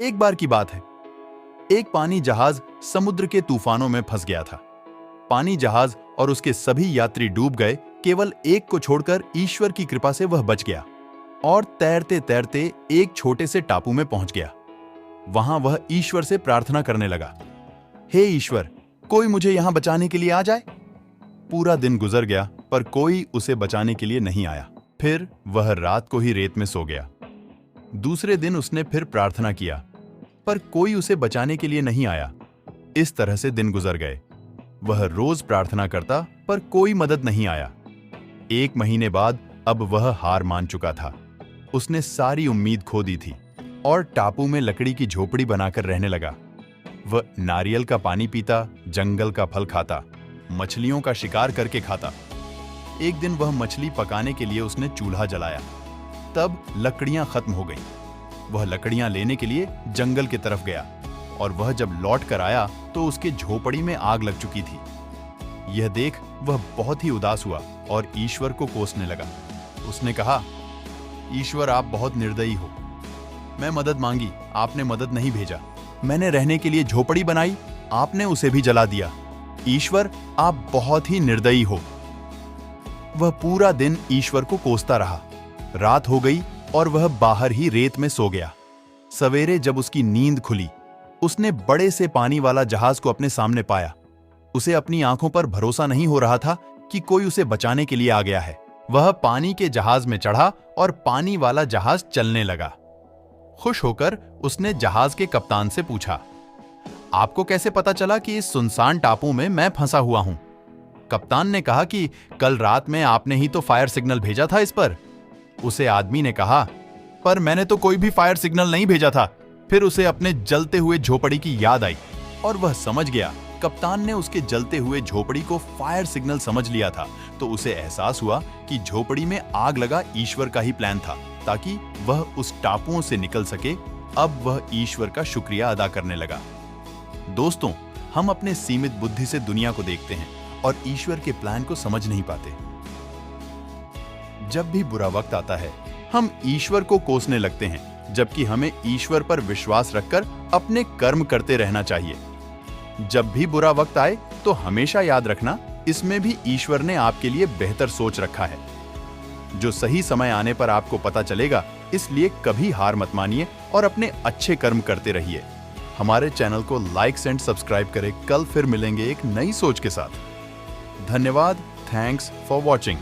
एक बार की बात है, एक पानी जहाज समुद्र के तूफानों में फंस गया था। पानी जहाज और उसके सभी यात्री डूब गए, केवल एक को छोड़कर ईश्वर की कृपा से वह बच गया और तैरते तैरते एक छोटे से टापू में पहुंच गया। वहां वह ईश्वर से प्रार्थना करने लगा, हे ईश्वर, कोई मुझे यहां बचाने के लिए आ जाए। पूरा दिन गुजर गया पर कोई उसे बचाने के लिए नहीं आया। फिर वह रात को ही रेत में सो गया। दूसरे दिन उसने फिर प्रार्थना किया पर कोई उसे बचाने के लिए नहीं आया। इस तरह से दिन गुजर गए। वह रोज प्रार्थना करता पर कोई मदद नहीं आया। एक महीने बाद अब वह हार मान चुका था। उसने सारी उम्मीद खो दी थी और टापू में लकड़ी की झोपड़ी बनाकर रहने लगा। वह नारियल का पानी पीता, जंगल का फल खाता, मछलियों का शिकार करके खाता। एक दिन वह मछली पकाने के लिए उसने चूल्हा जलाया। तब लकड़ियां खत्म हो गईं। वह लकड़ियां लेने के लिए जंगल की तरफ गया और वह जब लौट कर आया तो उसके झोपड़ी में आग लग चुकी थी। यह देख वह बहुत ही उदास हुआ और ईश्वर को कोसने लगा। उसने कहा, ईश्वर, आप बहुत निर्दयी हो। मैं मदद मांगी, आपने मदद नहीं भेजा। मैंने रहने के लिए झोपड़ी बनाई, आपने उसे भी जला दिया। ईश्वर, आप बहुत ही निर्दयी हो। वह पूरा दिन ईश्वर को कोसता रहा। रात हो गई और वह बाहर ही रेत में सो गया। सवेरे जब उसकी नींद खुली, उसने बड़े से पानी वाला जहाज को अपने सामने पाया। उसे अपनी आंखों पर भरोसा नहीं हो रहा था कि कोई उसे बचाने के लिए आ गया है। वह पानी के जहाज में चढ़ा और पानी वाला जहाज चलने लगा। खुश होकर उसने जहाज के कप्तान से पूछा, आपको कैसे पता चला कि इस सुनसान टापू में मैं फंसा हुआ हूं? कप्तान ने कहा कि कल रात में आपने ही तो फायर सिग्नल भेजा था इस पर। उसे आदमी ने कहा, पर मैंने तो कोई भी फायर सिग्नल नहीं भेजा था। फिर उसे अपने जलते हुए झोपड़ी की याद आई और वह समझ गया कप्तान ने उसके जलते हुए झोपड़ी को फायर सिग्नल समझ लिया था। तो उसे एहसास हुआ कि झोपड़ी में आग लगा ईश्वर का ही प्लान था ताकि वह उस टापुओं से निकल सके। अब वह ईश्वर का शुक्रिया अदा करने लगा। दोस्तों, हम अपने सीमित बुद्धि से दुनिया को देखते हैं और ईश्वर के प्लान को समझ नहीं पाते। जब भी बुरा वक्त आता है, हम ईश्वर को कोसने लगते हैं, जबकि हमें ईश्वर पर विश्वास रखकर अपने कर्म करते रहना चाहिए। जब भी बुरा वक्त आए तो हमेशा याद रखना, इसमें भी ईश्वर ने आपके लिए बेहतर सोच रखा है, जो सही समय आने पर आपको पता चलेगा। इसलिए कभी हार मत मानिए और अपने अच्छे कर्म करते रहिए। हमारे चैनल को लाइक एंड सब्सक्राइब करें। कल फिर मिलेंगे एक नई सोच के साथ। धन्यवाद। Thanks for watching.